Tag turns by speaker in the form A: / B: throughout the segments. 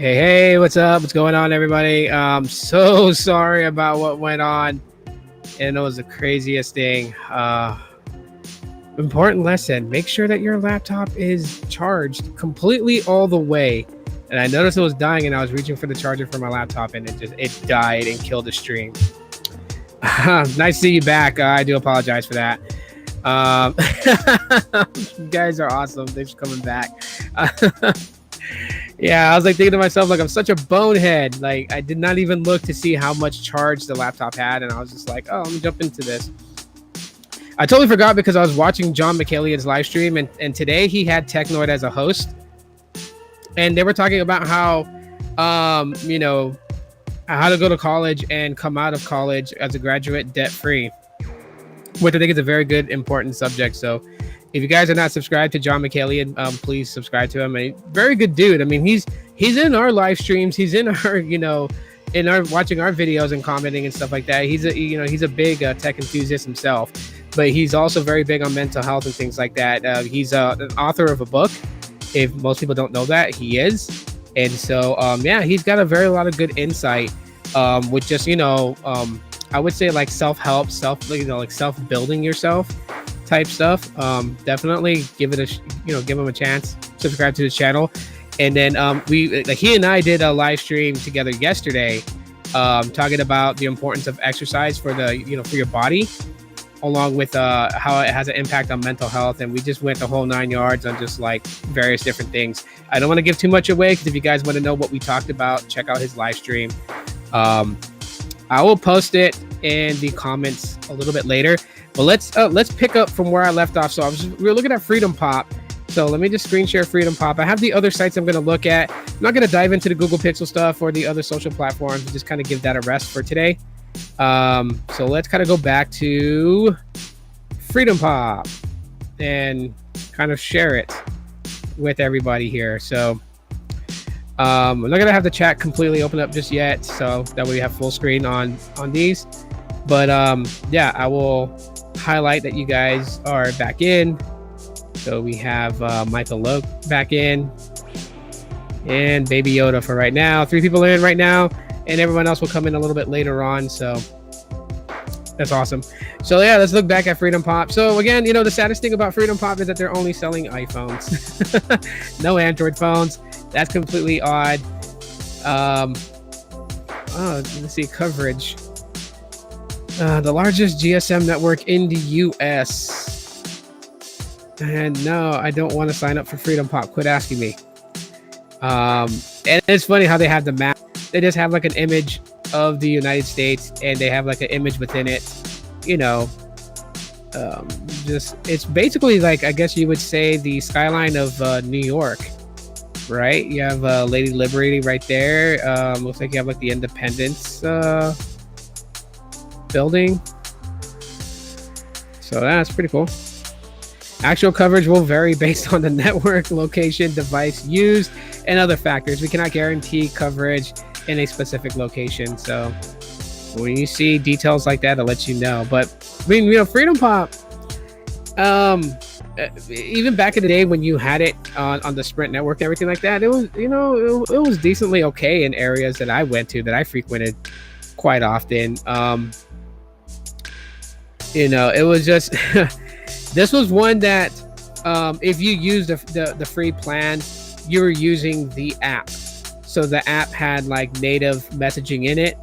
A: Hey, what's up? What's going on, everybody? So sorry about what went on, and it was the craziest thing. Important lesson: make sure that your laptop is charged completely all the way. And I noticed it was dying, and I was reaching for the charger for my laptop, and it died and killed the stream. Nice to see you back. I do apologize for that. Um, you guys are awesome. Thanks for coming back. Yeah, I was like thinking to myself, like, I'm such a bonehead. Like, I did not even look to see how much charge the laptop had, and I was just like, oh, let me jump into this. I totally forgot because I was watching John McCalion's live stream, and today he had TextNow as a host, and they were talking about how, how to go to college and come out of college as a graduate debt-free, which I think is a very good, important subject. So if you guys are not subscribed to John McCalion, please subscribe to him. Very good dude. I mean, he's in our live streams. He's in our, in our watching our videos and commenting and stuff like that. He's a big tech enthusiast himself, but he's also very big on mental health and things like that. He's an author of a book. If most people don't know that, he is. And so, he's got a lot of good insight with just, I would say like self-help, like self-building yourself type stuff. Definitely give him a chance. Subscribe to his channel. And then he and I did a live stream together yesterday, talking about the importance of exercise for for your body, along with how it has an impact on mental health. And we just went the whole 9 yards on just like various different things. I don't want to give too much away, because if you guys want to know what we talked about, check out his live stream. I will post it in the comments a little bit later. But let's pick up from where I left off. So we were looking at FreedomPop. So let me just screen share FreedomPop. I have the other sites I'm going to look at. I'm not going to dive into the Google Pixel stuff or the other social platforms. Just kind of give that a rest for today. So let's kind of go back to FreedomPop and kind of share it with everybody here. So I'm not going to have the chat completely open up just yet, so that way we have full screen on these. But I will highlight that you guys are back in. So we have Michael Loke back in, and Baby Yoda for right now. 3 people are in right now, and everyone else will come in a little bit later on. So that's awesome. So yeah, let's look back at FreedomPop. So again, the saddest thing about FreedomPop is that they're only selling iPhones. No Android phones. That's completely odd. Let's see, coverage. The largest GSM network in the US. And no, I don't want to sign up for FreedomPop. Quit asking me. And it's funny how they have the map. They just have like an image of the United States, and they have like an image within it. It's basically like, I guess you would say, the skyline of New York, right? You have Lady Liberty right there. Looks like you have like the Independence building. So that's pretty cool. Actual coverage will vary based on the network, location, device used, and other factors. We cannot guarantee coverage in a specific location. So when you see details like that, I'll let you know. But I mean, FreedomPop, even back in the day when you had it on the Sprint network and everything like that, it was, it was decently okay in areas that I went to, that I frequented quite often. It was just this was one that if you used the free plan, you were using the app. So the app had like native messaging in it,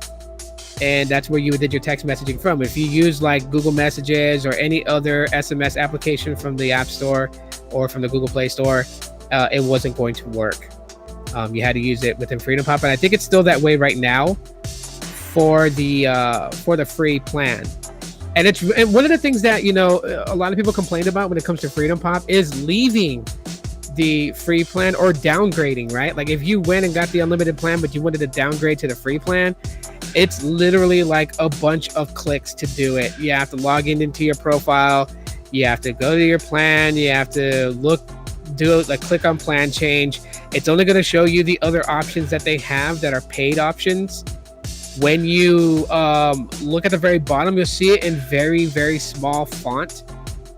A: and that's where you did your text messaging from. If you use like Google Messages or any other SMS application from the App Store or from the Google Play Store, it wasn't going to work. You had to use it within FreedomPop, and I think it's still that way right now for the free plan. And one of the things that a lot of people complain about when it comes to FreedomPop is leaving the free plan or downgrading, right? Like if you went and got the unlimited plan, but you wanted to downgrade to the free plan, it's literally like a bunch of clicks to do it. You have to log into your profile. You have to go to your plan. You have to click on plan change. It's only going to show you the other options that they have that are paid options. When you look at the very bottom, you'll see it in very, very small font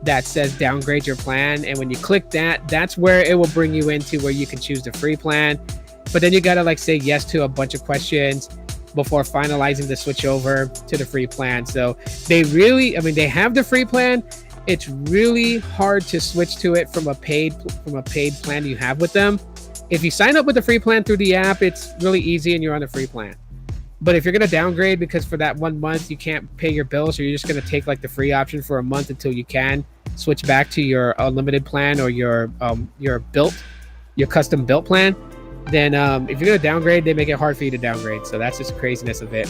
A: that says downgrade your plan. And when you click that, that's where it will bring you into where you can choose the free plan. but then you gotta like say yes to a bunch of questions before finalizing the switch over to the free plan. So they really, I mean, they have the free plan. It's really hard to switch to it from a paid plan you have with them. If you sign up with the free plan through the app, it's really easy and you're on the free plan. But if you're going to downgrade because for that 1 month you can't pay your bills, or you're just going to take like the free option for a month until you can switch back to your unlimited plan or your custom built plan, then if you're going to downgrade, they make it hard for you to downgrade. So that's just craziness of it.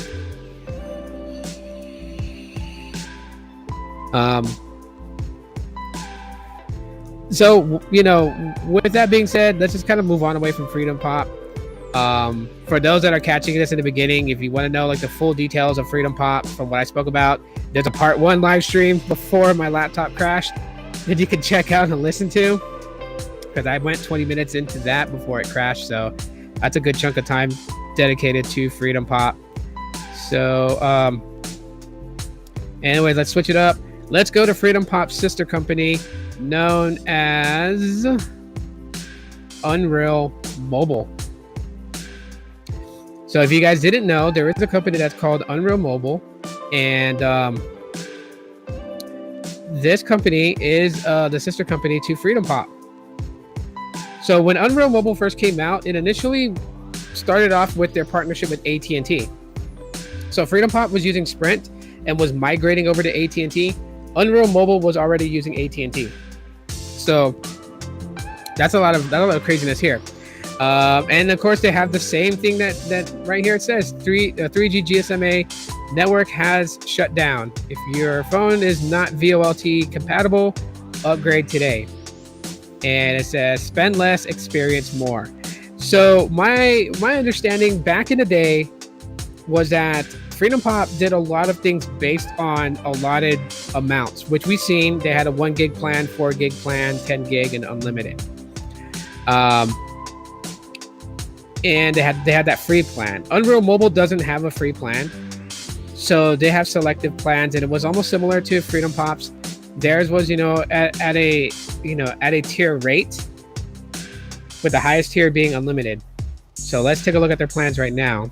A: So, you know, with that being said, let's just kind of move on away from FreedomPop. For those that are catching this in the beginning, if you want to know like the full details of FreedomPop from what I spoke about, there's a part 1 live stream before my laptop crashed that you can check out and listen to, because I went 20 minutes into that before it crashed. So that's a good chunk of time dedicated to FreedomPop. So anyways, let's switch it up. Let's go to FreedomPop's sister company known as Unreal Mobile. So if you guys didn't know, there is a company that's called Unreal Mobile, and this company is the sister company to FreedomPop. So when Unreal Mobile first came out, it initially started off with their partnership with AT&T. So FreedomPop was using Sprint and was migrating over to AT&T. Unreal Mobile was already using AT&T. So that's a lot of craziness here. And of course, they have the same thing that right here it says 3G GSMA network has shut down. If your phone is not VoLTE compatible, upgrade today. And it says spend less, experience more. So my understanding back in the day was that FreedomPop did a lot of things based on allotted amounts, which we've seen. They had a 1 gig plan, 4 gig plan, 10 gig, and unlimited. And they had that free plan. Unreal Mobile doesn't have a free plan, so they have selective plans, and it was almost similar to FreedomPop's. Theirs was, at a tier rate, with the highest tier being unlimited. So let's take a look at their plans right now.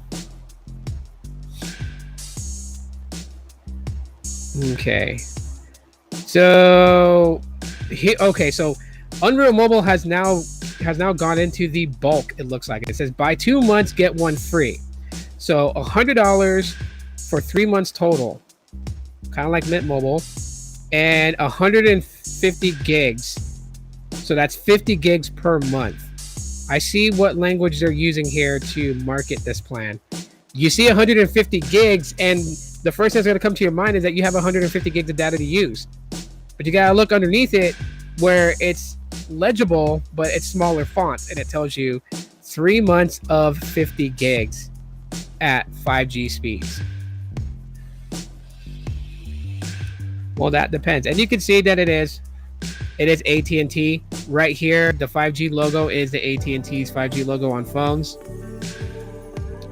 A: Okay. So Unreal Mobile has now gone into the bulk. It looks like it says buy 2 months, get 1 free. So $100 for 3 months total, kind of like Mint Mobile, and 150 gigs. So that's 50 gigs per month. I see what language they're using here to market this plan. You see 150 gigs, and the first thing that's going to come to your mind is that you have 150 gigs of data to use. But you got to look underneath it where it's legible, but it's smaller fonts, and it tells you 3 months of 50 gigs at 5G speeds. Well, that depends. And you can see that it is AT&T right here. The 5G logo is the AT&T's 5G logo on phones.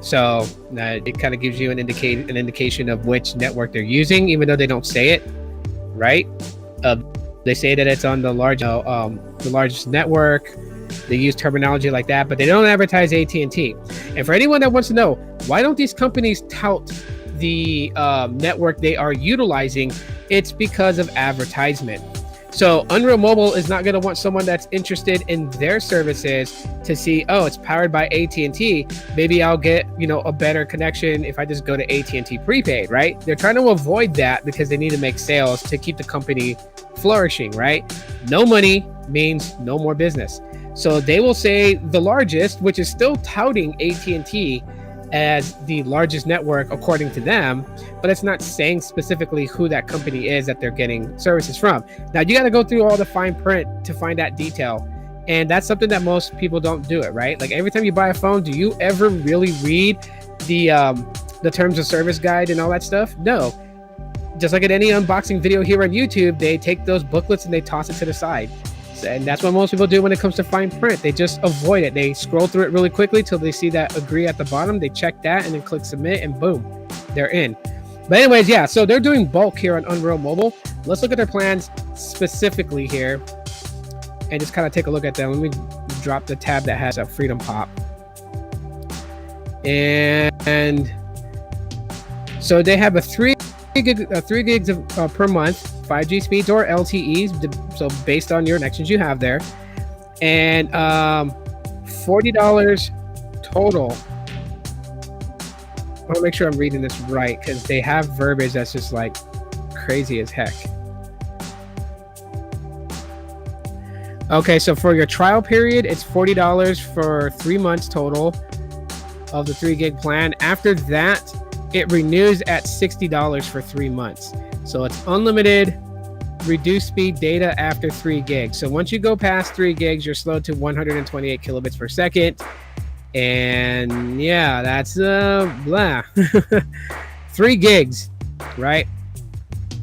A: So it kind of gives you an indication of which network they're using, even though they don't say it, right? They say that it's on the largest network. They use terminology like that, but they don't advertise AT&T. And for anyone that wants to know, why don't these companies tout the network they are utilizing? It's because of advertisement. So Unreal Mobile is not going to want someone that's interested in their services to see, oh, it's powered by AT&T. Maybe I'll get, a better connection if I just go to AT&T prepaid, right? They're trying to avoid that because they need to make sales to keep the company flourishing, right? No money means no more business. So they will say the largest, which is still touting AT&T as the largest network according to them, but it's not saying specifically who that company is that they're getting services from. Now you got to go through all the fine print to find that detail, and that's something that most people don't do it, right? Like every time you buy a phone, do you ever really read the terms of service guide and all that stuff? No. Just like at any unboxing video here on YouTube, they take those booklets and they toss it to the side. And that's what most people do when it comes to fine print. They just avoid it. They scroll through it really quickly till they see that agree at the bottom. They check that and then click submit, and boom, they're in. But anyways, yeah, so they're doing bulk here on Unreal Mobile. Let's look at their plans specifically here and just kind of take a look at them. Let me drop the tab that has a FreedomPop. And so they have a 3 gigs of, per month, 5G speeds or LTEs, so based on your connections you have there, and $40 total. I want to make sure I'm reading this right because they have verbiage that's just like crazy as heck. Okay, so for your trial period, it's $40 for 3 months total of the 3 gig plan. After that, it renews at $60 for 3 months. So it's unlimited, reduced speed data after 3 gigs. So once you go past 3 gigs, you're slowed to 128 kilobits per second. And yeah, that's blah. 3 gigs, right?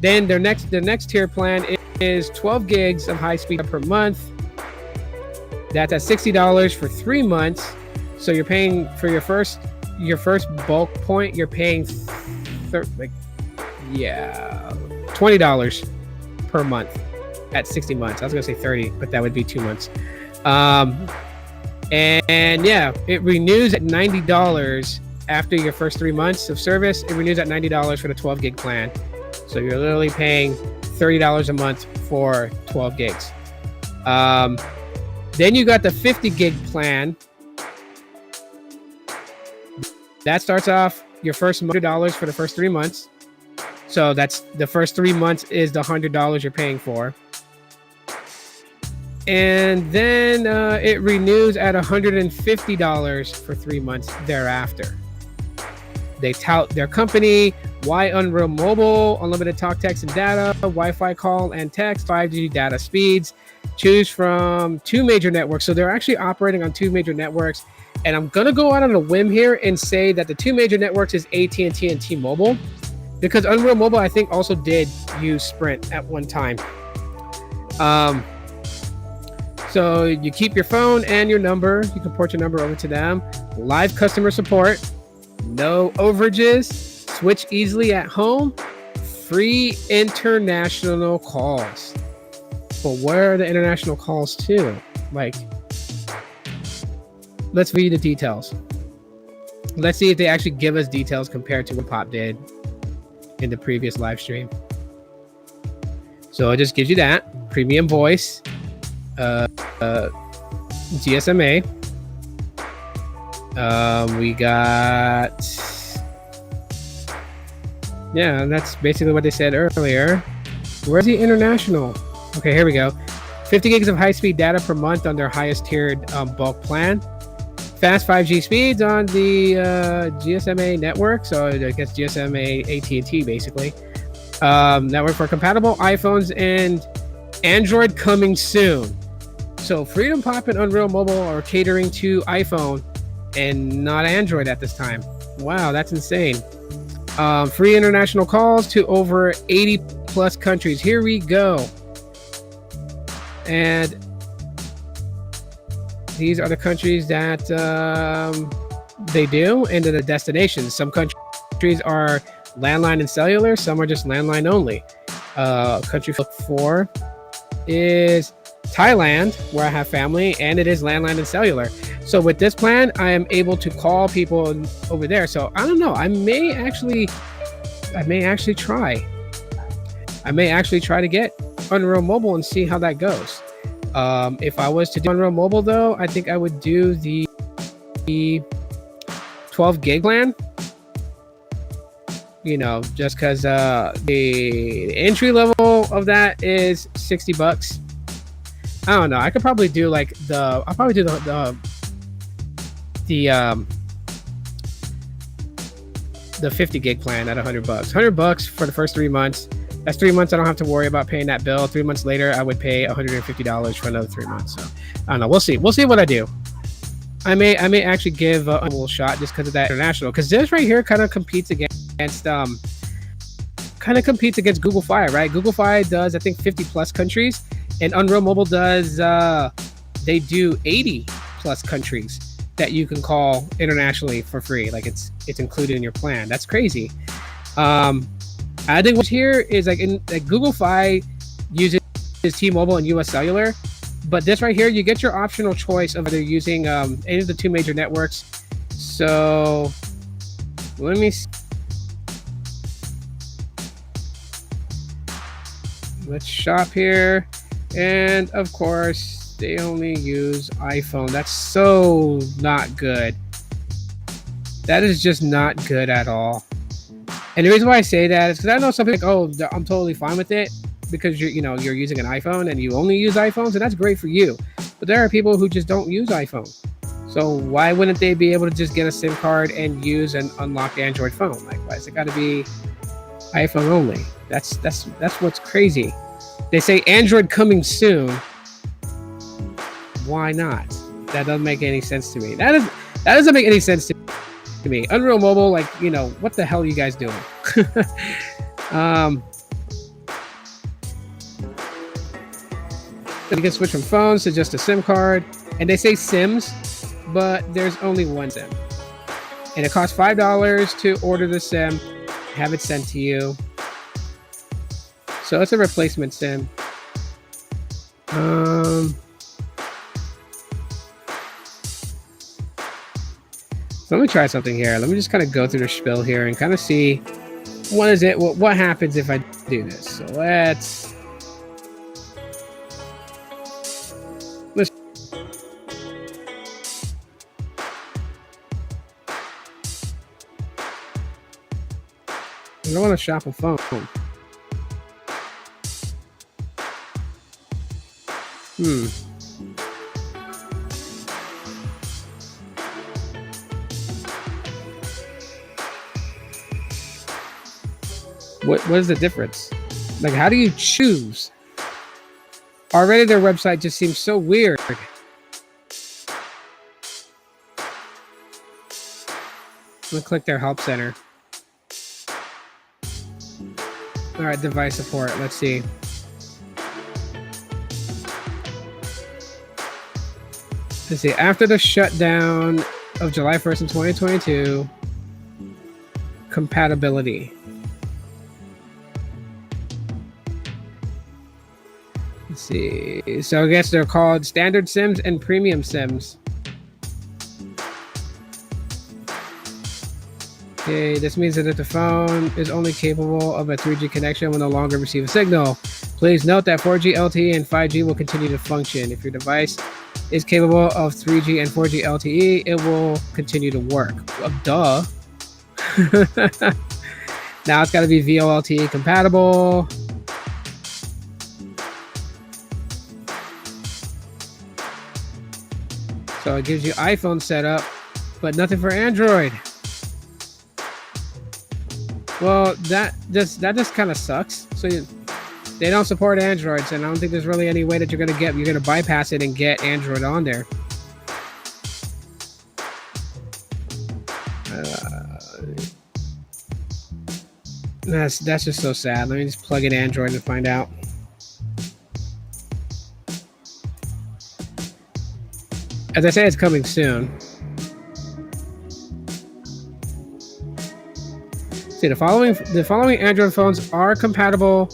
A: Then the next tier plan is 12 gigs of high speed per month. That's at $60 for 3 months. So you're paying for your first bulk point, you're paying $20 per month at 60 months. I was gonna say 30, but that would be 2 months. And yeah, it renews at $90 after your first 3 months of service. It renews at $90 for the 12 gig plan. So you're literally paying $30 a month for 12 gigs. Then you got the 50 gig plan. That starts off your first $100 for the first 3 months. So that's the first 3 months is the $100 you're paying for. And then it renews at $150 for 3 months thereafter. They tout their company, Why Unreal Mobile, unlimited talk, text, and data, Wi-Fi call and text, 5G data speeds. Choose from 2 major networks. So they're actually operating on 2 major networks. And I'm going to go out on a whim here and say that the 2 major networks is AT&T and T-Mobile, because Unreal Mobile, I think, also did use Sprint at one time. So you keep your phone and your number. You can port your number over to them. Live customer support. No overages. Switch easily at home. Free international calls. But where are the international calls to? Like, let's read the details. Let's see if they actually give us details compared to what Pop did in the previous live stream. So it just gives you that. Premium voice. GSMA. We got... Yeah, that's basically what they said earlier. Where's the international? Okay, here we go. 50 gigs of high-speed data per month on their highest tiered bulk plan. Fast 5G speeds on the GSMA network. So I guess GSMA AT&T basically. Network for compatible iPhones and Android coming soon. So FreedomPop and Unreal Mobile are catering to iPhone and not Android at this time. Wow, that's insane. Free international calls to over 80 plus countries. Here we go. And these are the countries that they do, and the destinations. Some countries are landline and cellular. Some are just landline only. Country for is Thailand, where I have family, and it is landline and cellular. So with this plan, I am able to call people over there. So I don't know. I may actually try. I may actually try to get Unreal Mobile and see how that goes. If I was to do Unreal Mobile, though, I think I would do the 12 gig plan. You know, just because the entry level of that is $60. I don't know. I could probably do like I'll probably do the 50 gig plan at $100. $100 for the first 3 months. That's 3 months I don't have to worry about paying that bill. 3 months later, I would pay $150 for another 3 months. So I don't know. We'll see. We'll see what I do. I may actually give a little shot just because of that international. Because this right here kind of competes against Google Fi, right? Google Fi does, I think, 50 plus countries, and Unreal Mobile does they do 80 plus countries that you can call internationally for free. Like it's included in your plan. That's crazy. I think what's here is like Google Fi uses T-Mobile and US Cellular, but this right here, you get your optional choice of either using any of the 2 major networks. So let me see. Let's shop here. And of course, they only use iPhone. That's so not good. That is just not good at all. And the reason why I say that is because I know some people like, oh, I'm totally fine with it because you're using an iPhone and you only use iPhones, and that's great for you. But there are people who just don't use iPhone. So why wouldn't they be able to just get a SIM card and use an unlocked Android phone? Like, why is it got to be iPhone only? That's what's crazy. They say Android coming soon. Why not? That doesn't make any sense to me. That doesn't make any sense to me. Unreal Mobile, like, what the hell are you guys doing? You can switch from phones to just a SIM card, and they say SIMs, but there's only one SIM, and it costs $5 to order the SIM, have it sent to you. So it's a replacement SIM. So let me try something here. Let me just kind of go through the spiel here and kind of see what happens if I do this. So let's I don't want to shop a phone. What is the difference? Like, how do you choose? Already their website just seems so weird. I'm gonna click their help center. All right, device support. Let's see. Let's see. After the shutdown of July 1st in 2022, compatibility. Let's see. So I guess they're called standard SIMs and premium SIMs. Okay, this means that if the phone is only capable of a 3G connection, will no longer receive a signal. Please note that 4G LTE and 5G will continue to function. If your device is capable of 3G and 4G LTE, it will continue to work. Duh. Now it's got to be VoLTE compatible. So it gives you iPhone setup, but nothing for Android. Well, that just kind of sucks. So they don't support Androids, and I don't think there's really any way that you're gonna bypass it and get Android on there. That's just so sad. Let me just plug in Android and find out. As I say, it's coming soon. See, the following Android phones are compatible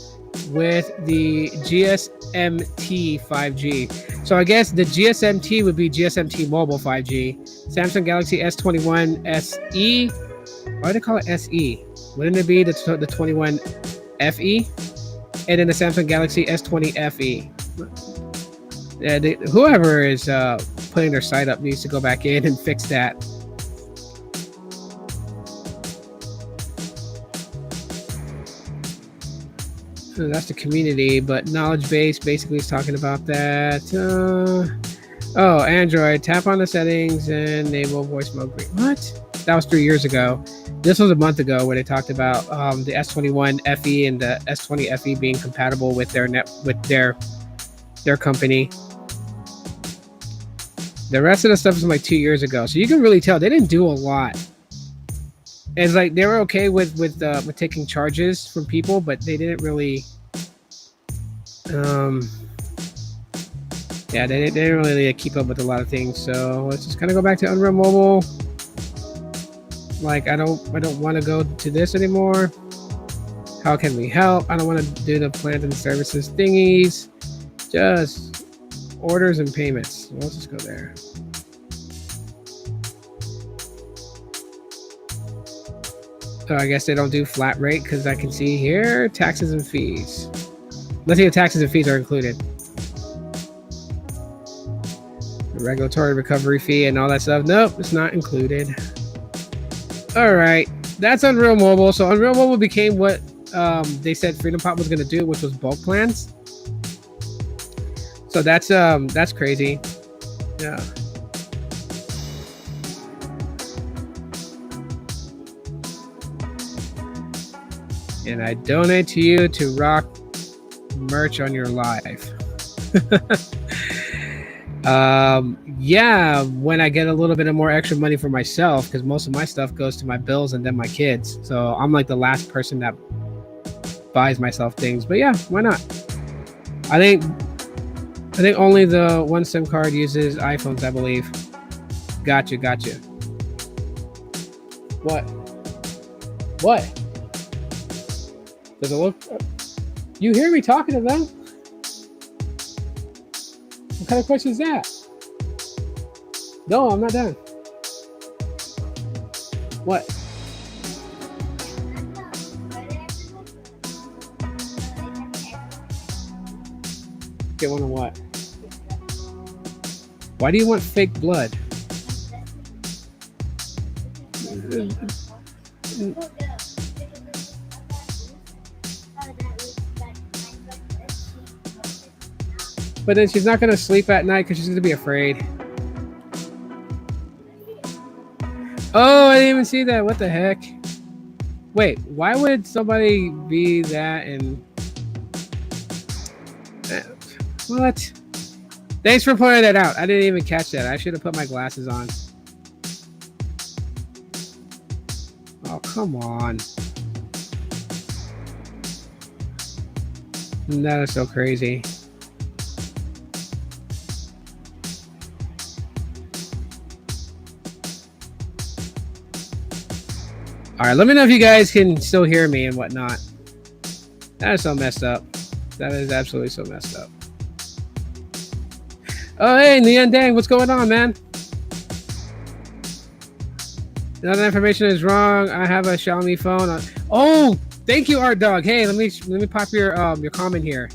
A: with the GSMT 5G. So I guess the GSMT would be GSMT Mobile 5G. Samsung Galaxy S21 SE. Why do they call it SE? Wouldn't it be the 21 FE? And then the Samsung Galaxy S20 FE. Yeah, whoever is putting their site up needs to go back in and fix that. So that's the community, but knowledge base basically is talking about that. Android, tap on the settings and enable voice mode. What? That was 3 years ago. This was a month ago where they talked about the S21 FE and the S20 FE being compatible with their company. The rest of the stuff was like 2 years ago, so you can really tell they didn't do a lot. It's like they were okay with taking charges from people, but they didn't really. They didn't really keep up with a lot of things. So let's just kind of go back to Unreal Mobile. Like I don't want to go to this anymore. How can we help? I don't want to do the plans and services thingies. Just orders and payments. Let's just go there. So I guess they don't do flat rate because I can see here taxes and fees. Let's see if taxes and fees are included. The regulatory recovery fee and all that stuff. Nope, it's not included. All right, that's Unreal Mobile. So Unreal Mobile became what they said FreedomPop was going to do, which was bulk plans. So that's crazy. Yeah. And I donate to you to rock merch on your live. Yeah, when I get a little bit of more extra money for myself, because most of my stuff goes to my bills and then my kids. So I'm like the last person that buys myself things. But yeah, why not? I think only the one SIM card uses iPhones, I believe. Gotcha. What? Does it look? You hear me talking to them? What kind of question is that? No, I'm not done. What? Get one of what? Why do you want fake blood? But then she's not going to sleep at night because she's going to be afraid. Oh, I didn't even see that. What the heck? Wait, why would somebody be that and... What? Thanks for pointing that out. I didn't even catch that. I should have put my glasses on. Oh, come on. That is so crazy. All right, let me know if you guys can still hear me and whatnot. That is so messed up. That is absolutely so messed up. Oh, hey, Neon Dang, what's going on, man? None of the information is wrong. I have a Xiaomi phone. Oh, thank you, Art Dog. Hey, let me pop your comment here.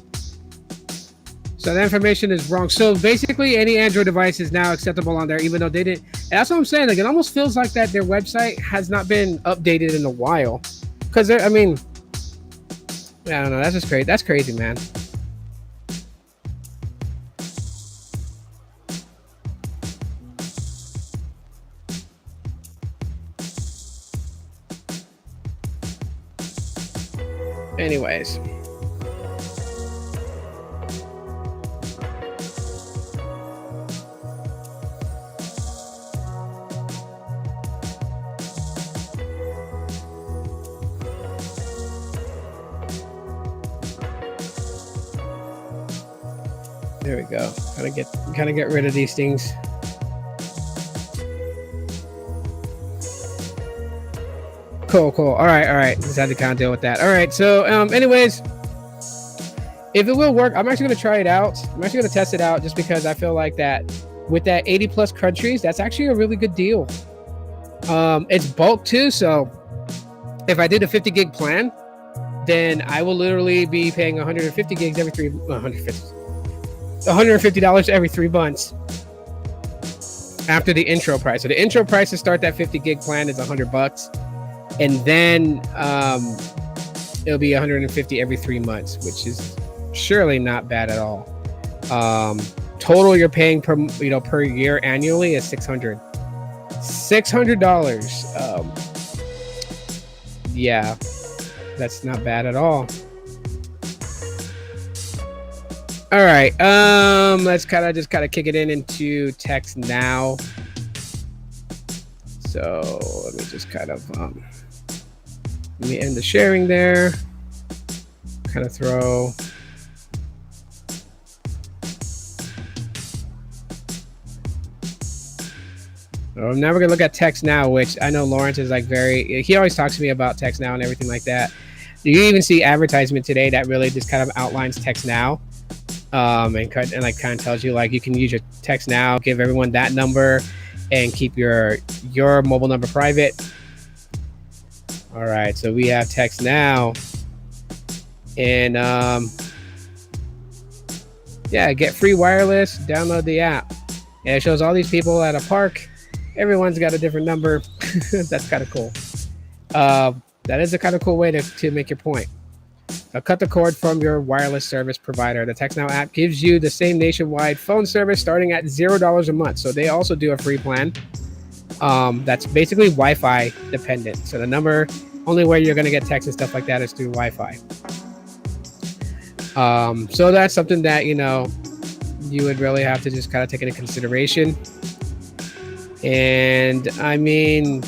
A: So that information is wrong. So basically, any Android device is now acceptable on there, even though they didn't. And that's what I'm saying. Like, it almost feels like that their website has not been updated in a while. Because I mean, I don't know. That's just crazy. That's crazy, man. Anyways. There we go. Kind of get rid of these things. Cool. All right. Just had to kind of deal with that. All right. So, anyways, if it will work, I'm actually going to try it out. I'm actually going to test it out just because I feel like that with that 80 plus countries, that's actually a really good deal. It's bulk too. So if I did a 50 gig plan, then I will literally be paying 150 gigs every $150 every 3 months after the intro price. So the intro price to start that 50 gig plan is $100, and then it'll be 150 every 3 months, which is surely not bad at all. Total you're paying per year annually is $600. Yeah, that's not bad at all. All right, let's kind of kick it into TextNow. So let me just let me end the sharing there. Kind of throw. Now we're gonna look at TextNow, which I know Lawrence is like he always talks to me about TextNow and everything like that. You even see advertisement today that really just kind of outlines TextNow. And kind of tells you like you can use your TextNow, give everyone that number, and keep your mobile number private. All right, so we have TextNow, and yeah, get free wireless. Download the app, and it shows all these people at a park. Everyone's got a different number. That's kind of cool. That is a kind of cool way to make your point. Cut the cord from your wireless service provider. The TextNow app gives you the same nationwide phone service starting at $0 a month. So they also do a free plan. That's basically Wi-Fi dependent. So the only way you're going to get text and stuff like that is through Wi-Fi. So that's something that, you would really have to just kind of take into consideration. And I mean,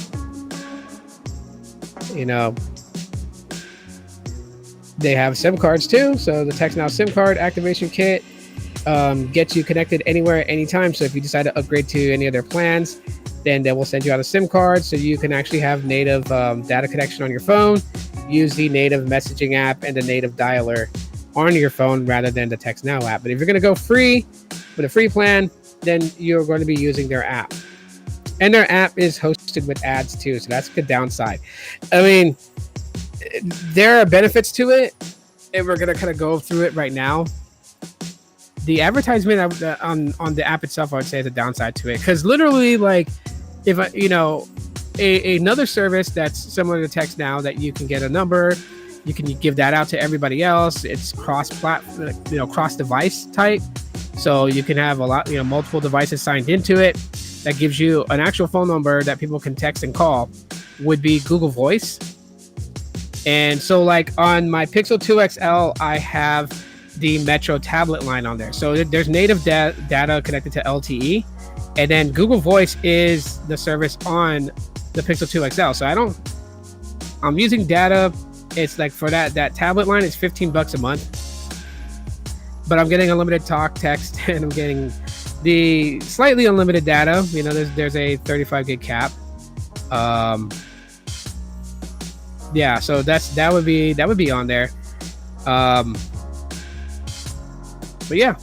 A: they have SIM cards too. So the TextNow SIM card activation kit gets you connected anywhere, anytime. So if you decide to upgrade to any of their plans, then they will send you out a SIM card so you can actually have native data connection on your phone, use the native messaging app and the native dialer on your phone rather than the TextNow app. But if you're going to go free with a free plan, then you're going to be using their app. And their app is hosted with ads too. So that's a good downside. I mean, there are benefits to it, and we're going to kind of go through it right now. The advertisement on the app itself, I would say, is a downside to it. Because literally, like, if another service that's similar to TextNow that you can get a number, you can give that out to everybody else. It's cross-platform, cross-device type. So you can have multiple devices signed into it. That gives you an actual phone number that people can text and call. Would be Google Voice. And so, like, on my Pixel 2 XL, I have the Metro tablet line on there. So there's native data connected to LTE. And then Google Voice is the service on the Pixel 2 XL. So I'm using data. It's like for that tablet line, it's $15 a month. But I'm getting unlimited talk, text, and I'm getting the slightly unlimited data. There's a 35 gig cap. Yeah, so that would be on there. But yeah,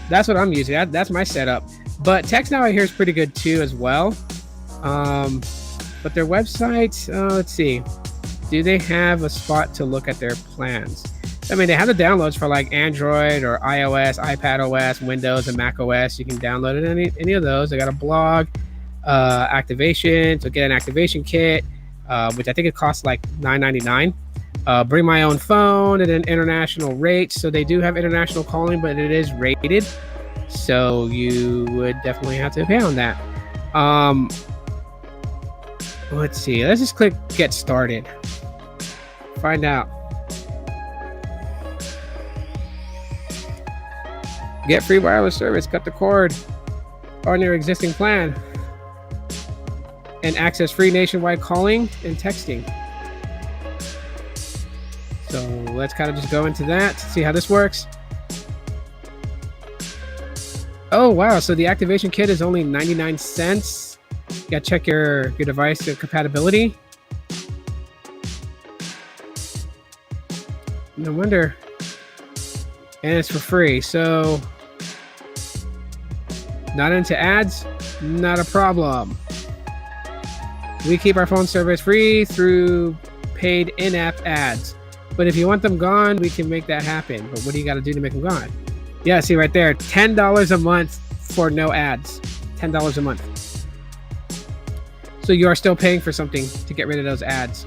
A: that's what I'm using. That's my setup. But TextNow I hear is pretty good too as well. But their website, let's see, do they have a spot to look at their plans? I mean, they have the downloads for like Android or iOS, iPadOS, Windows, and macOS. You can download it any of those. They got a blog, activation. So get an activation kit, which I think it costs like $9.99. Bring my own phone, and then international rates. So they do have international calling, but it is rated. So you would definitely have to pay on that. Let's see. Let's just click get started. Find out. Get free wireless service. Cut the cord on your existing plan. And access free nationwide calling and texting. So let's kind of just go into that, see how this works. Oh, wow. So the activation kit is only 99 cents. You got to check your device compatibility. No wonder. And it's for free. So not into ads, not a problem. We keep our phone service free through paid in-app ads. But if you want them gone, we can make that happen. But what do you got to do to make them gone? Yeah, see right there, $10 a month for no ads. $10 a month. So you are still paying for something to get rid of those ads.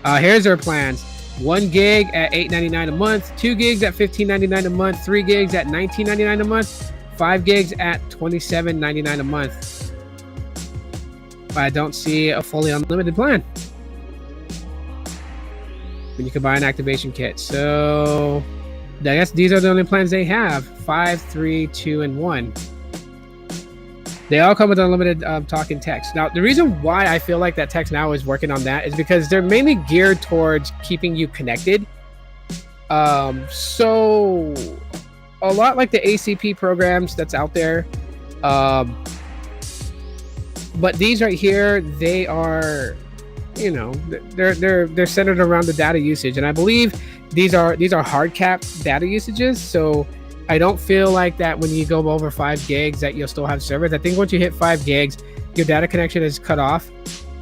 A: Here's our plans. 1 gig at $8.99 a month, 2 gigs at $15.99 a month, 3 gigs at $19.99 a month, 5 gigs at $27.99 a month. I don't see a fully unlimited plan when you can buy an activation kit. So I guess these are the only plans they have: 5, 3, 2, and 1. They all come with unlimited talk and text. Now, the reason why I feel like that TextNow is working on that is because they're mainly geared towards keeping you connected. So a lot like the ACP programs that's out there. But these right here, they are, they're centered around the data usage, and I believe these are hard cap data usages. So I don't feel like that when you go over 5 gigs that you'll still have service. I think once you hit 5 gigs, your data connection is cut off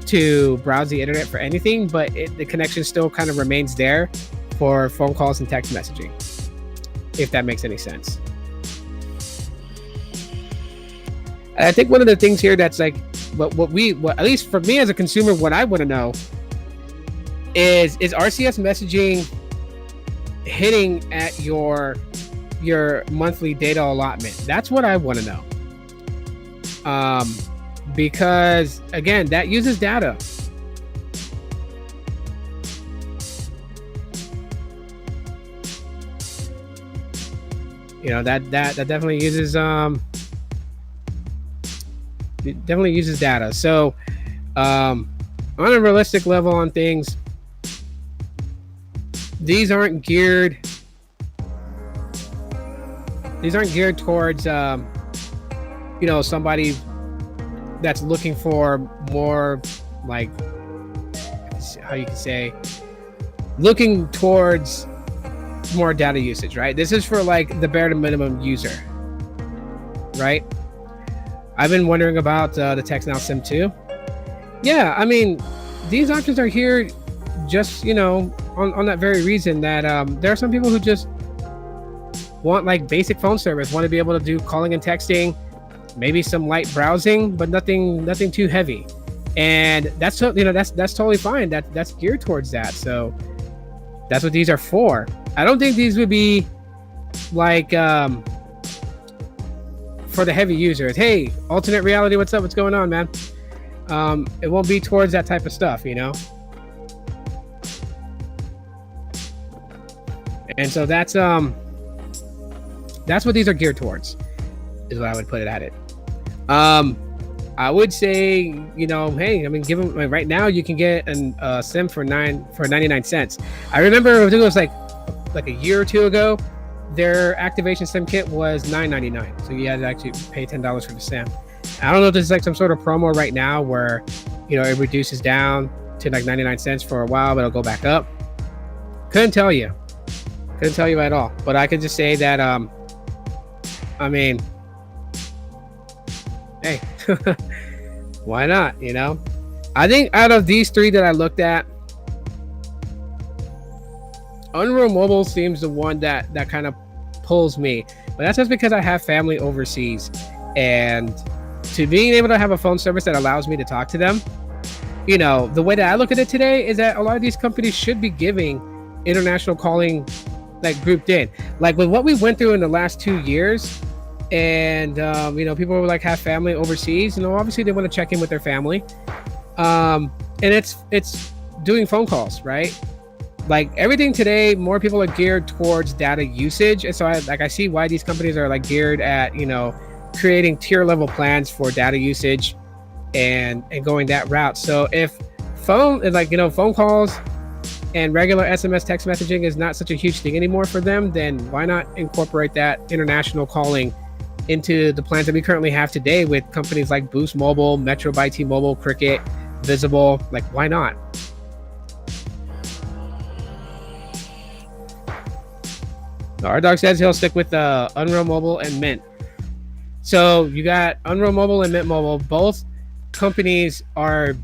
A: to browse the internet for anything, but the connection still kind of remains there for phone calls and text messaging, if that makes any sense. And I think one of the things here that's like, what at least for me as a consumer, what I want to know is RCS messaging hitting at your monthly data allotment? That's what I want to know. Because again, that uses data. You know, that definitely uses it definitely uses data. So on a realistic level on things, these aren't geared towards you know, somebody that's looking for more, like, how you can say, looking towards more data usage, right? This is for like the bare minimum user, right? I've been wondering about the TextNow SIM 2. Yeah, I mean, these options are here just, you know, on that very reason that there are some people who just want like basic phone service, want to be able to do calling and texting, maybe some light browsing, but nothing too heavy. And that's, you know, that's totally fine. That's geared towards that. So that's what these are for. I don't think these would be like for the heavy users. Hey, alternate reality, what's up? What's going on, man? It won't be towards that type of stuff, you know? And so that's what these are geared towards, is what I would put it at it. I would say, you know, hey, I mean, give them, right now you can get a SIM for 99 cents. I remember, I think it was like a year or two ago, their activation SIM kit was $9.99. So you had to actually pay $10 for the SIM. I don't know if this is like some sort of promo right now where, you know, it reduces down to like 99 cents for a while, but it'll go back up. Couldn't tell you at all. But I could just say that, I mean, hey, why not, you know? I think out of these three that I looked at, Unreal Mobile seems the one that kind of pulls me. But that's just because I have family overseas. And to being able to have a phone service that allows me to talk to them, you know, the way that I look at it today is that a lot of these companies should be giving international calling like grouped in. Like with what we went through in the last 2 years, and you know, people were like have family overseas, you know, obviously they want to check in with their family, and it's doing phone calls, right? Like everything today, more people are geared towards data usage, and so I see why these companies are like geared at, you know, creating tier level plans for data usage and going that route. So if phone calls and regular SMS text messaging is not such a huge thing anymore for them, then why not incorporate that international calling into the plans that we currently have today with companies like Boost Mobile, Metro by T-Mobile, Cricket, Visible? Like, why not? Our dog says he'll stick with Unreal Mobile and Mint. So you got Unreal Mobile and Mint Mobile. Both companies are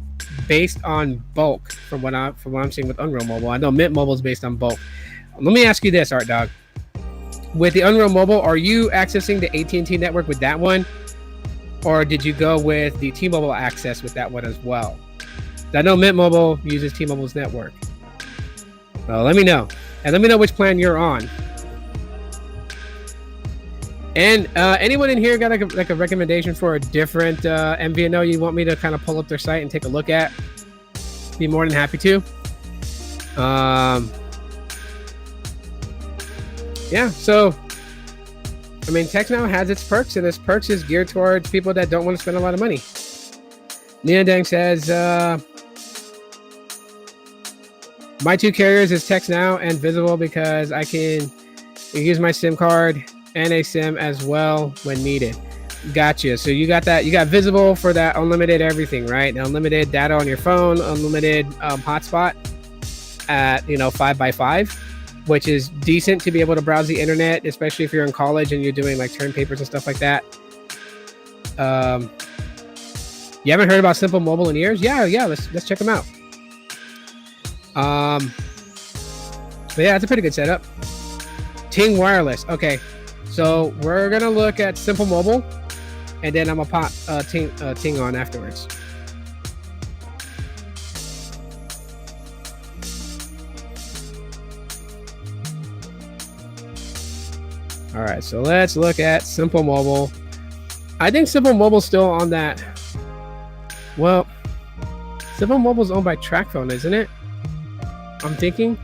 A: based on bulk from what I'm seeing with Unreal Mobile. I know Mint Mobile is based on bulk. Let me ask you this, Art Dog. With the Unreal Mobile, are you accessing the AT&T network with that one? Or did you go with the T-Mobile access with that one as well? I know Mint Mobile uses T-Mobile's network. Well, let me know. And let me know which plan you're on. And anyone in here got like a recommendation for a different MVNO you want me to kind of pull up their site and take a look at? Be more than happy to. Yeah, so I mean, TextNow has its perks, and its perks is geared towards people that don't want to spend a lot of money. Nia Dang says, my two carriers is TextNow and Visible because I can use my SIM card and a SIM as well when needed. Gotcha. So you got that. You got Visible for that unlimited everything, right? Unlimited data on your phone, unlimited hotspot at 5x5, which is decent to be able to browse the internet, especially if you're in college and you're doing like term papers and stuff like that. You haven't heard about Simple Mobile in years? Yeah. Let's check them out. But yeah, it's a pretty good setup. Ting Wireless. Okay, so we're gonna look at Simple Mobile, and then I'm gonna pop Ting on afterwards. All right, so let's look at Simple Mobile. I think Simple Mobile's still on that. Well, Simple Mobile's owned by TracFone, isn't it? I'm thinking,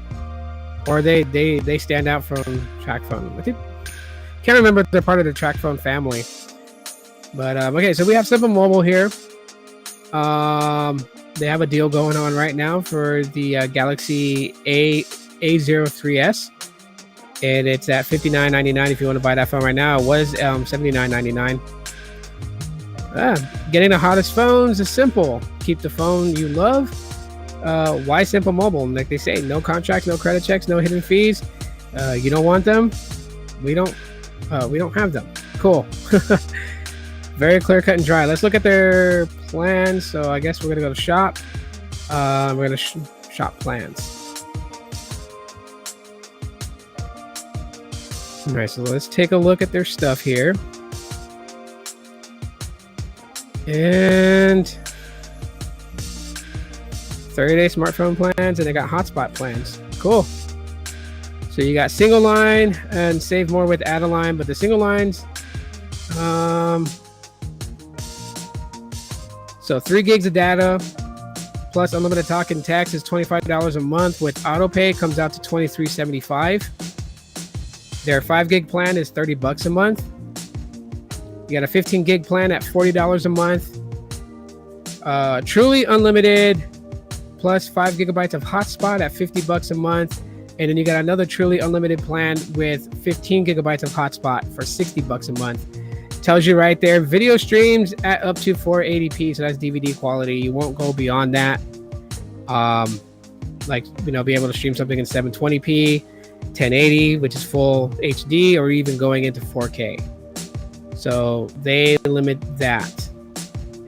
A: or they stand out from TracFone. I think, can't remember if they're part of the TracFone family. But okay, so we have Simple Mobile here. They have a deal going on right now for the Galaxy A03s, and it's at $59.99 if you want to buy that phone right now. It was $79.99. Getting the hottest phones is simple. Keep the phone you love. Why Simple Mobile? Like they say, no contracts, no credit checks, no hidden fees. You don't want them? We don't have them. Cool. Very clear, cut, and dry. Let's look at their plans. So I guess we're gonna go to shop. We're gonna shop plans. All right, so let's take a look at their stuff here. And 30-day smartphone plans, and they got hotspot plans. Cool. So you got single line and save more with add a line, but the single lines, so 3 gigs of data plus unlimited talk and text is $25 a month. With auto pay comes out to $23.75. Their 5 gig plan is $30 a month. You got a 15 gig plan at $40 a month. Truly unlimited plus 5 gigabytes of hotspot at $50 a month. And then you got another truly unlimited plan with 15 gigabytes of hotspot for $60 a month. Tells you right there, video streams at up to 480p, so that's DVD quality. You won't go beyond that. Like, you know, be able to stream something in 720p, 1080, which is full HD, or even going into 4K. So they limit that.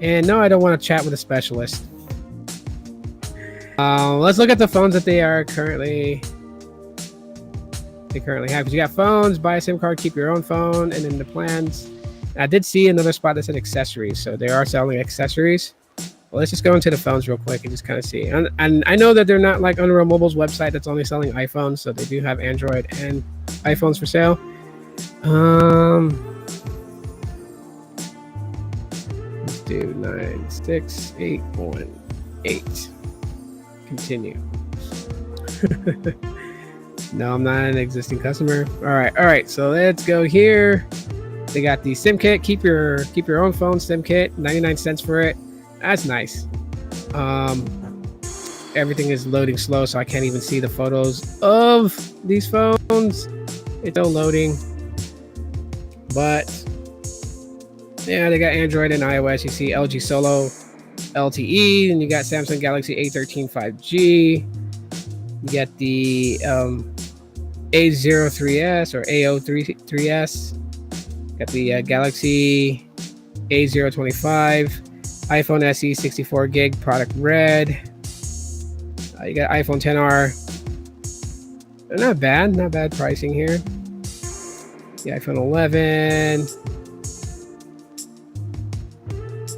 A: And no, I don't want to chat with a specialist. Let's look at the phones that they currently have. Because you got phones, buy a SIM card, keep your own phone, and then the plans. I did see another spot that said accessories, so they are selling accessories. Well, let's just go into the phones real quick and just kind of see. And I know that they're not like Unreal Mobile's website that's only selling iPhones, so they do have Android and iPhones for sale. Let's do 96818. Continue. No, I'm not an existing customer. All right. So let's go here. They got the SIM kit. Keep your own phone SIM kit. 99 cents for it. That's nice. Everything is loading slow, so I can't even see the photos of these phones. It's still loading. But yeah, they got Android and iOS. You see LG Solo LTE, and you got Samsung Galaxy A13 5G. You got the A03s or AO3s. Got the Galaxy A025, iPhone SE 64 gig, product red. You got iPhone XR. Not bad pricing here. The iPhone 11.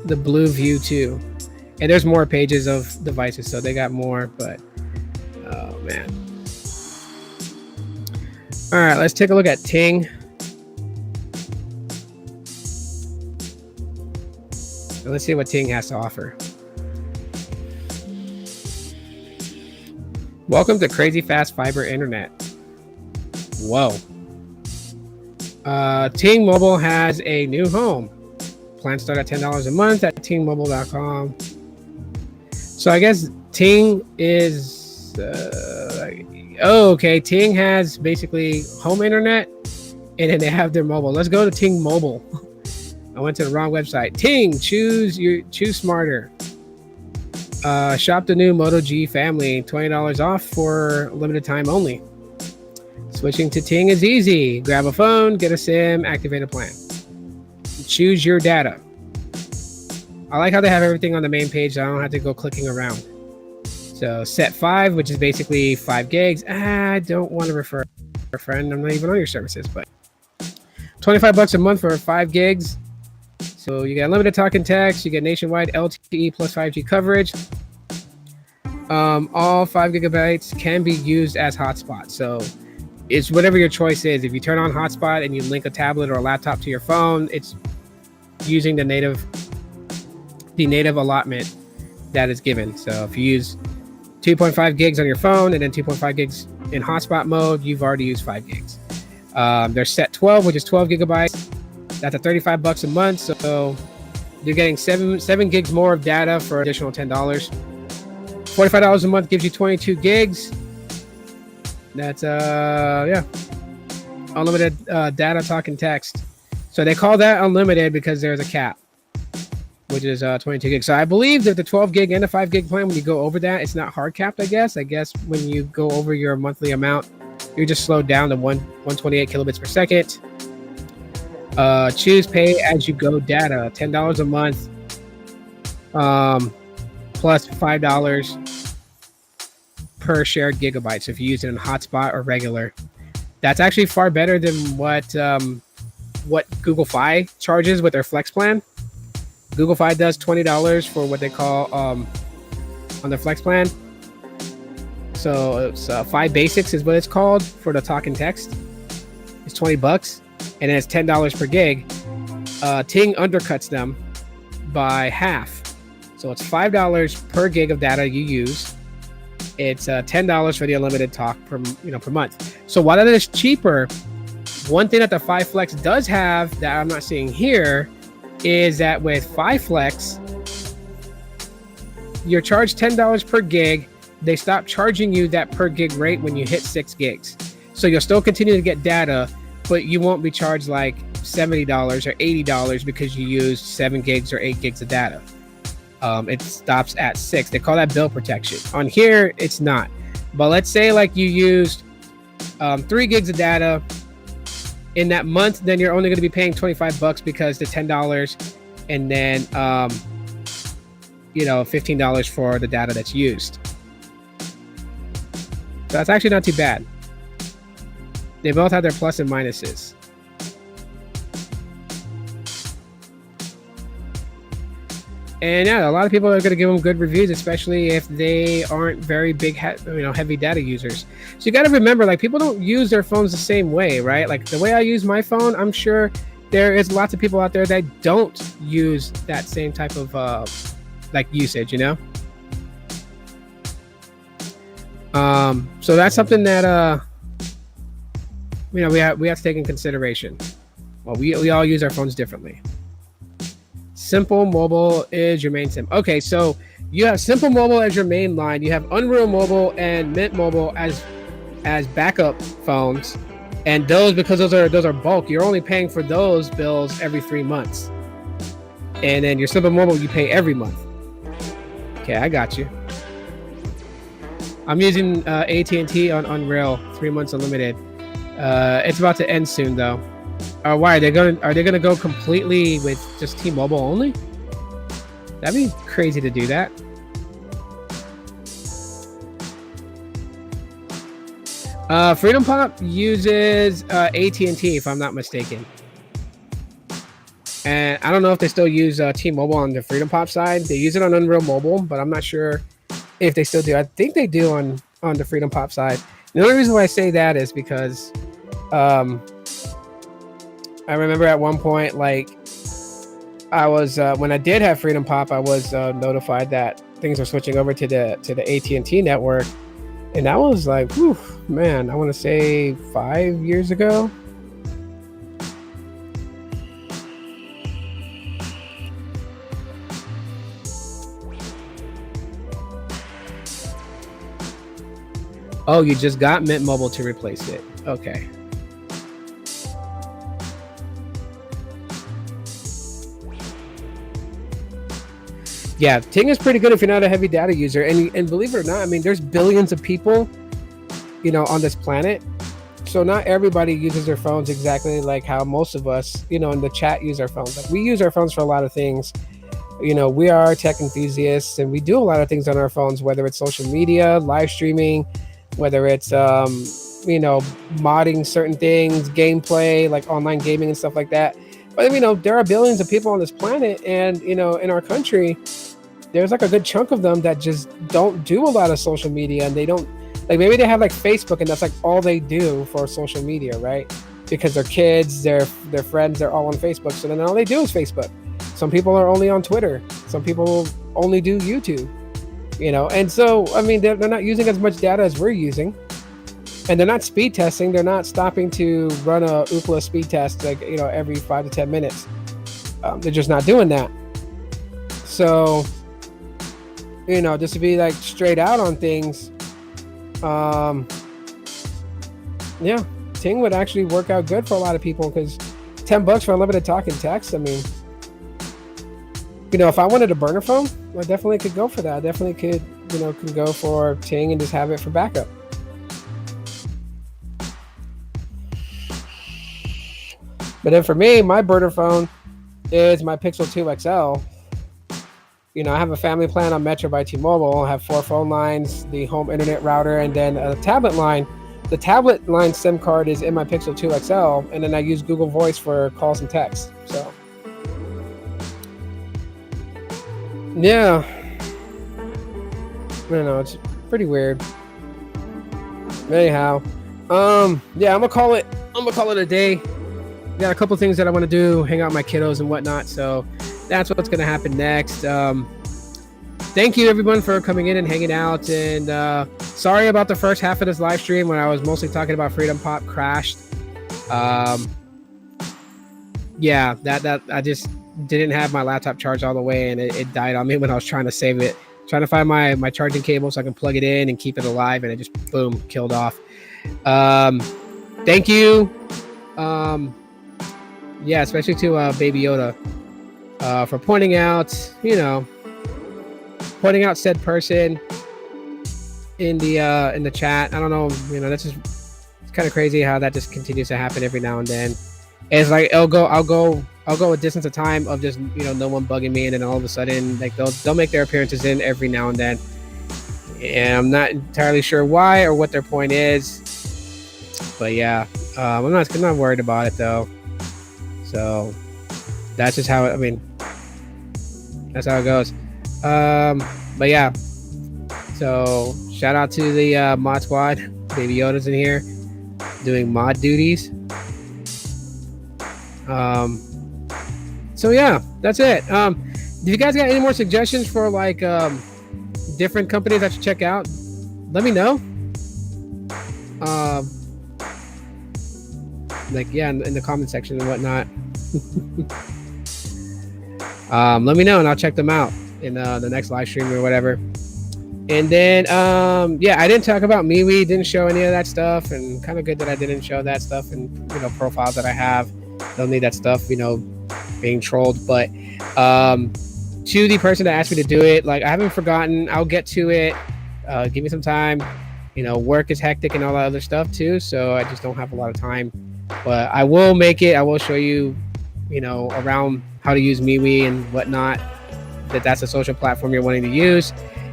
A: The Blue View 2. And there's more pages of devices, so they got more, but oh man. All right, let's take a look at Ting. And let's see what Ting has to offer. Welcome to crazy fast fiber internet. Whoa. Ting Mobile has a new home. Plans start at $10 a month at tingmobile.com. So I guess Ting is okay. Ting has basically home internet, and then they have their mobile. Let's go to Ting Mobile. I went to the wrong website. Ting, choose smarter. Shop the new Moto G family, $20 off for limited time only. Switching to Ting is easy. Grab a phone, get a SIM, activate a plan. Choose your data. I like how they have everything on the main page, so I don't have to go clicking around. So set 5, which is basically 5 gigs. I don't want to refer a friend. I'm not even on your services, but $25 a month for 5 gigs. So you get unlimited talk and text. You get nationwide LTE plus 5G coverage. All 5 gigabytes can be used as hotspot. So it's whatever your choice is. If you turn on hotspot and you link a tablet or a laptop to your phone, it's using the native allotment that is given. So if you use 2.5 gigs on your phone and then 2.5 gigs in hotspot mode, you've already used 5 gigs. There's set 12, which is 12 gigabytes. That's at $35 a month. So you're getting 7 gigs more of data for additional $10. $45 a month gives you 22 gigs. That's unlimited data, talk, and text. So they call that unlimited because there's a cap, which is 22 gigs. So I believe that the 12 gig and the 5 gig plan, when you go over that, it's not hard capped, I guess. I guess when you go over your monthly amount, you're just slowed down to 128 kilobits per second. Choose pay as you go data, $10 a month, plus $5 per shared gigabyte. So if you use it in hotspot or regular, that's actually far better than what Google Fi charges with their Flex plan. Google Fi does $20 for what they call on their Flex plan. So it's Fi Basics is what it's called for the talk and text. It's $20, and then it's $10 per gig. Ting undercuts them by half, so it's $5 per gig of data you use. It's $10 for the unlimited talk per month. So while that is cheaper, one thing that the Fi Flex does have that I'm not seeing here is that with Fi Flex, you're charged $10 per gig. They stop charging you that per gig rate when you hit 6 gigs. So you'll still continue to get data, but you won't be charged like $70 or $80 because you used 7 gigs or 8 gigs of data. It stops at 6. They call that bill protection. On here, it's not. But let's say like you used 3 gigs of data in that month, then you're only going to be paying $25 because the $10 and then $15 for the data that's used. So that's actually not too bad. They both have their plus and minuses. And yeah, a lot of people are going to give them good reviews, especially if they aren't very big, heavy data users. So you got to remember, like, people don't use their phones the same way, right? Like the way I use my phone, I'm sure there is lots of people out there that don't use that same type of usage, So that's something that we have to take in consideration. Well, we all use our phones differently. Simple Mobile is your main SIM. Okay, so you have Simple Mobile as your main line. You have Unreal Mobile and Mint Mobile as backup phones, and those, because those are bulk, you're only paying for those bills every 3 months. And then your Simple Mobile, you pay every month. Okay, I got you. I'm using AT&T on Unreal, 3 months unlimited. It's about to end soon though. Why are they gonna go completely with just T-Mobile only? That'd be crazy to do that. FreedomPop uses AT&T, if I'm not mistaken. And I don't know if they still use T-Mobile on the FreedomPop side. They use it on Unreal Mobile, but I'm not sure if they still do. I think they do on the FreedomPop side. The only reason why I say that is because I remember at one point, like, I was when I did have FreedomPop, I was notified that things are switching over to the AT&T network, and that was like, whew, man, I want to say 5 years ago. Oh, you just got Mint Mobile to replace it. Okay. Yeah, Ting is pretty good if you're not a heavy data user. And believe it or not, I mean, there's billions of people, on this planet. So not everybody uses their phones exactly like how most of us, in the chat use our phones. Like, we use our phones for a lot of things. We are tech enthusiasts, and we do a lot of things on our phones, whether it's social media, live streaming, whether it's modding certain things, gameplay, like online gaming and stuff like that. But there are billions of people on this planet, and in our country, there's like a good chunk of them that just don't do a lot of social media, and they don't, like, maybe they have like Facebook, and that's like all they do for social media, right? Because their kids, their friends, they're all on Facebook, so then all they do is Facebook. Some people are only on Twitter. Some people only do YouTube. And so they're not using as much data as we're using, and they're not speed testing. They're not stopping to run a Ookla speed test like every 5 to 10 minutes. They're just not doing that. So just to be like straight out on things, Ting would actually work out good for a lot of people, because $10 for unlimited talk and text. If I wanted a burner phone, I definitely could go for that. I definitely could go for Ting and just have it for backup. But then for me, my burner phone is my Pixel 2 XL. I have a family plan on Metro by T-Mobile. I have 4 phone lines, the home internet router, and then a tablet line. The tablet line SIM card is in my Pixel 2 XL, and then I use Google Voice for calls and texts. So, yeah. I don't know, it's pretty weird. Anyhow, I'm gonna call it a day. Got a couple things that I want to do, hang out with my kiddos and whatnot. So that's what's going to happen next. Thank you everyone for coming in and hanging out. And sorry about the first half of this live stream when I was mostly talking about FreedomPop crashed. That I just didn't have my laptop charged all the way, and it died on me when I was trying to save it. Trying to find my charging cable so I can plug it in and keep it alive, and it just boom, killed off. Thank you. Especially to Baby Yoda for pointing out said person in the chat. I don't know, that's just, it's kind of crazy how that just continues to happen every now and then. And it's like I'll go a distance of time of just no one bugging me, and then all of a sudden like they'll make their appearances in every now and then, and I'm not entirely sure why or what their point is. But yeah, I'm not worried about it though. So that's just how that's how it goes. But yeah, so shout out to the mod squad. Baby Yoda's in here doing mod duties. So yeah, that's it. Do you guys got any more suggestions for like different companies I should check out? Let me know. In the comment section and whatnot. Let me know and I'll check them out in the next live stream or whatever. And then I didn't talk about MeWe, didn't show any of that stuff, and kind of good that I didn't show that stuff and profiles that I have. Don't need that stuff being trolled. But to the person that asked me to do it, like, I haven't forgotten. I'll get to it. Give me some time. Work is hectic and all that other stuff too, so I just don't have a lot of time. But I will make it. I will show you, around how to use MeWe and whatnot. That's a social platform you're wanting to use.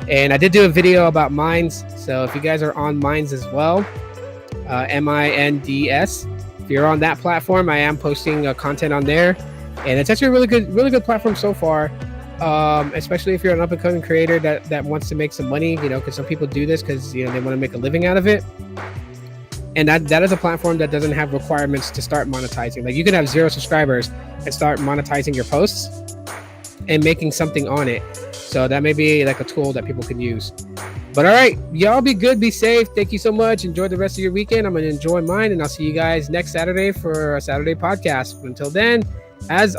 A: And I did do a video about Minds. So if you guys are on Minds as well, Minds. If you're on that platform, I am posting content on there, and it's actually a really good platform so far. Especially if you're an up-and-coming creator that wants to make some money, because some people do this because they want to make a living out of it. And that is a platform that doesn't have requirements to start monetizing. Like, you can have 0 subscribers and start monetizing your posts and making something on it. So that may be like a tool that people can use. But all right, y'all be good, be safe. Thank you so much. Enjoy the rest of your weekend. I'm going to enjoy mine, and I'll see you guys next Saturday for a Saturday podcast. Until then, as